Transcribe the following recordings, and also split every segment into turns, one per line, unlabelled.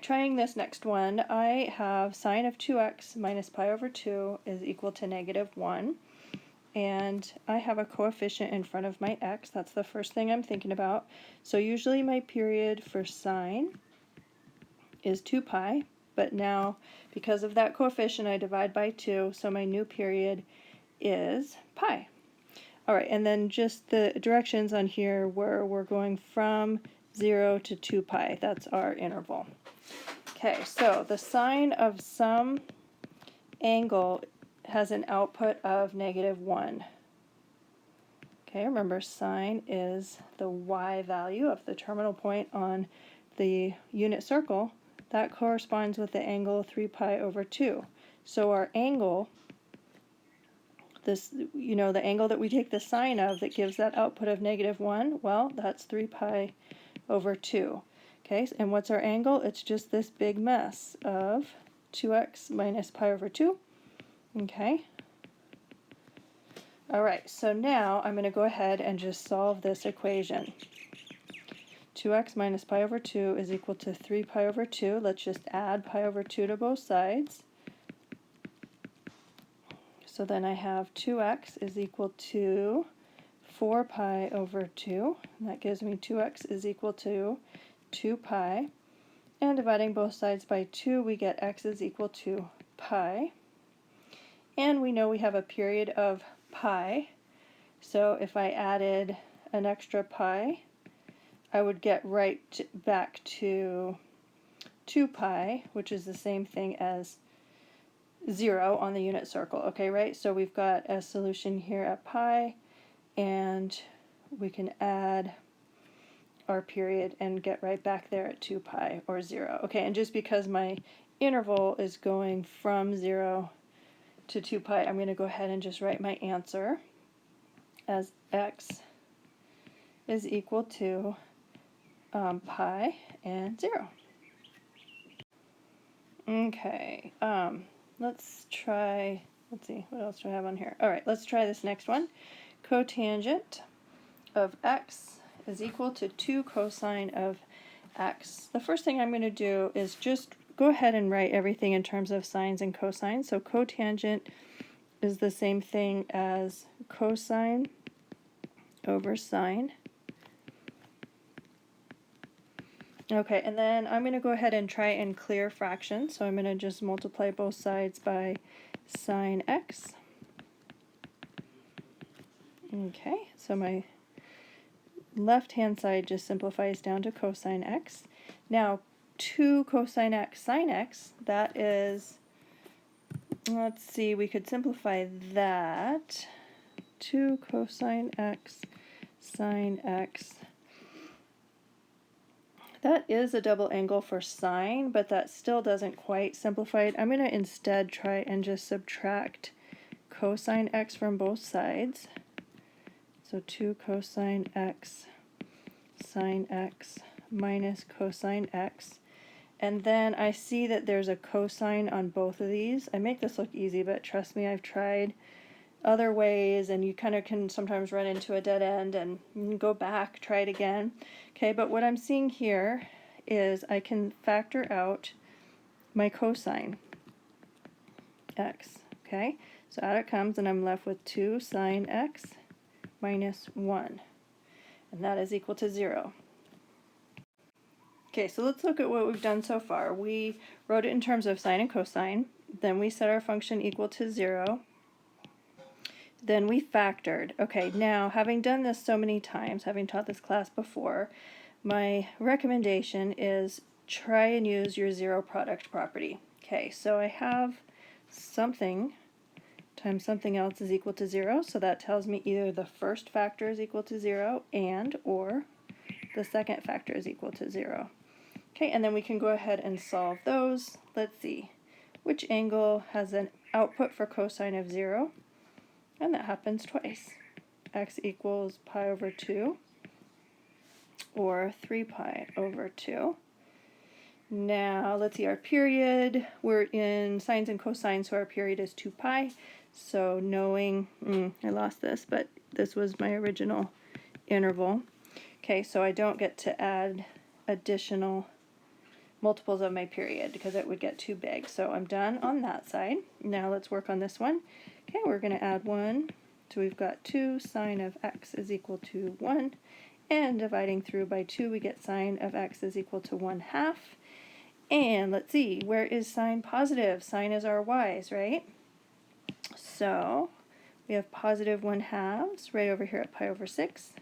right, trying this next one, I have sine of 2x minus pi over 2 is equal to -1. And I have a coefficient in front of my x. That's the first thing I'm thinking about. So usually my period for sine is 2 pi, but now because of that coefficient I divide by 2, so my new period is pi. Alright, and then just the directions on here where we're going from 0 to 2 pi. That's our interval. Okay, so the sine of some angle has an output of -1. Okay, remember sine is the y value of the terminal point on the unit circle. That corresponds with the angle 3 pi over 2. So our angle, this, you know, the angle that we take the sine of that gives that output of -1, well, that's 3 pi over 2. Okay, and what's our angle? It's just this big mess of 2x minus pi over 2. Okay. Alright, so now I'm going to go ahead and just solve this equation. 2x minus pi over 2 is equal to 3 pi over 2. Let's just add pi over 2 to both sides. So then I have 2x is equal to 4 pi over 2. And that gives me 2x is equal to 2 pi. And dividing both sides by 2, we get x is equal to pi. And we know we have a period of pi. So if I added an extra pi, I would get right back to 2 pi, which is the same thing as 0 on the unit circle. Okay, right? So we've got a solution here at pi, and we can add our period and get right back there at 2 pi, or 0. Okay, and just because my interval is going from 0 to 2 pi, I'm going to go ahead and just write my answer as x is equal to pi and 0. Okay, let's see, what else do I have on here? Alright, let's try this next one. Cotangent of x is equal to 2 cosine of x. The first thing I'm going to do is just go ahead and write everything in terms of sines and cosines. So cotangent is the same thing as cosine over sine. Okay, and then I'm going to go ahead and try and clear fractions. So I'm going to just multiply both sides by sine x. Okay, so my left-hand side just simplifies down to cosine x. Now, 2 cosine x sine x, that is, let's see, we could simplify that. 2 cosine x sine x. That is a double angle for sine, but that still doesn't quite simplify it. I'm going to instead try and just subtract cosine x from both sides. So 2 cosine x sine x minus cosine x. And then I see that there's a cosine on both of these. I make this look easy, but trust me, I've tried other ways, and you kind of can sometimes run into a dead end and you can go back, try it again. Okay, but what I'm seeing here is I can factor out my cosine x. Okay, so out it comes, and I'm left with 2 sine x minus 1, and that is equal to 0. Okay, so let's look at what we've done so far. We wrote it in terms of sine and cosine, then we set our function equal to 0, then we factored. Okay, now having done this so many times, having taught this class before, my recommendation is try and use your zero product property. Okay, so I have something times something else is equal to 0, so that tells me either the first factor is equal to 0 and or the second factor is equal to 0. Okay, and then we can go ahead and solve those. Let's see, which angle has an output for cosine of 0? And that happens twice. X equals pi over 2, or 3 pi over 2. Now, let's see, our period, we're in sines and cosines, so our period is 2 pi. So knowing, I lost this, but this was my original interval. Okay, so I don't get to add additional multiples of my period because it would get too big. So I'm done on that side. Now let's work on this one. Okay, we're going to add 1. So we've got 2 sine of x is equal to 1. And dividing through by 2, we get sine of x is equal to 1/2. And let's see, where is sine positive? Sine is our y's, right? So we have positive 1/2 right over here at pi over 6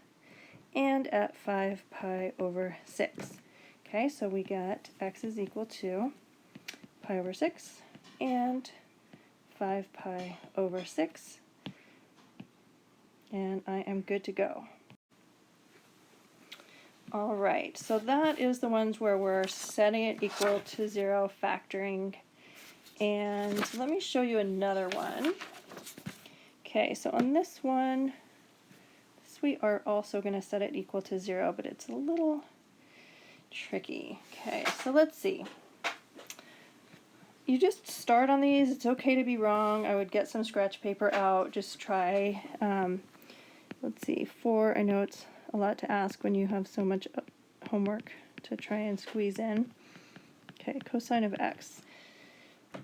and at 5 pi over 6. Okay, so we get x is equal to pi over 6 and 5 pi over 6. And I am good to go. All right, so that is the ones where we're setting it equal to 0, factoring. And let me show you another one. Okay, so on this one, we are also going to set it equal to 0, but it's a little tricky. Okay, so let's see. You just start on these. It's okay to be wrong. I would get some scratch paper out. Just try. Let's see, 4. I know it's a lot to ask when you have so much homework to try and squeeze in. Okay, cosine of x.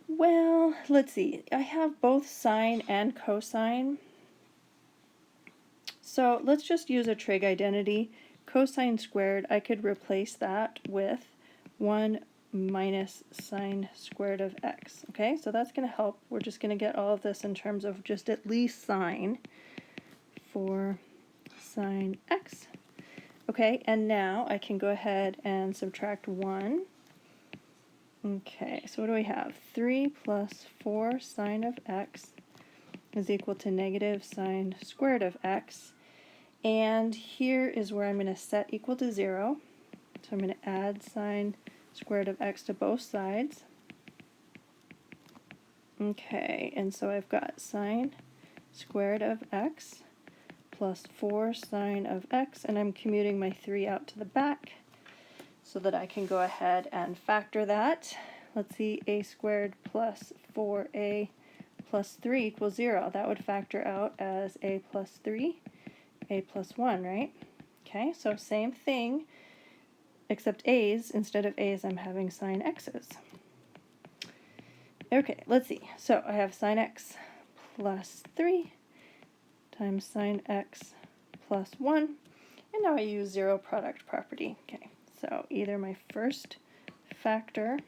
Well, let's see. I have both sine and cosine. So let's just use a trig identity. Cosine squared, I could replace that with 1 minus sine squared of x. Okay, so that's going to help. We're just going to get all of this in terms of just at least sine for sine x. Okay, and now I can go ahead and subtract 1. Okay, so what do we have? 3 plus 4 sine of x is equal to negative sine squared of x. And here is where I'm going to set equal to 0. So I'm going to add sine squared of x to both sides. Okay, and so I've got sine squared of x plus 4 sine of x, and I'm commuting my 3 out to the back so that I can go ahead and factor that. Let's see, a squared plus 4a plus 3 equals 0. That would factor out as a plus 3, a plus 1, right? Okay, so same thing, except a's. Instead of a's, I'm having sine x's. Okay, let's see. So I have sine x plus 3 times sine x plus 1, and now I use zero product property. Okay, so either my first factor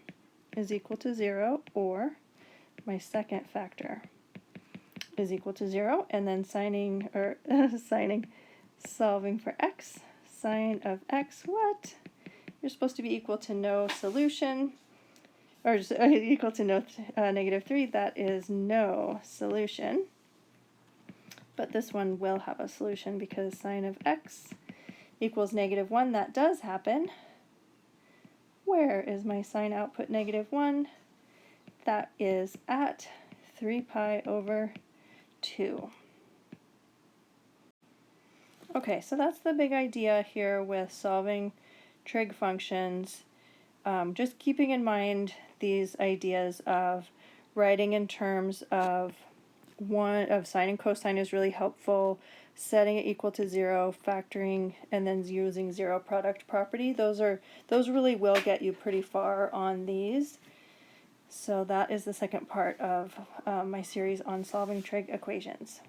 is equal to 0 or my second factor is equal to 0, and then solving for x, sine of x, what? You're supposed to be equal to no solution, or just, equal to no negative 3. That is no solution. But this one will have a solution because sine of x equals negative 1. That does happen. Where is my sine output negative 1? That is at 3 pi over 2. Okay, so that's the big idea here with solving trig functions. Just keeping in mind these ideas of writing in terms of sine and cosine is really helpful. Setting it equal to 0, factoring, and then using zero product property. Those really will get you pretty far on these. So that is the second part of my series on solving trig equations.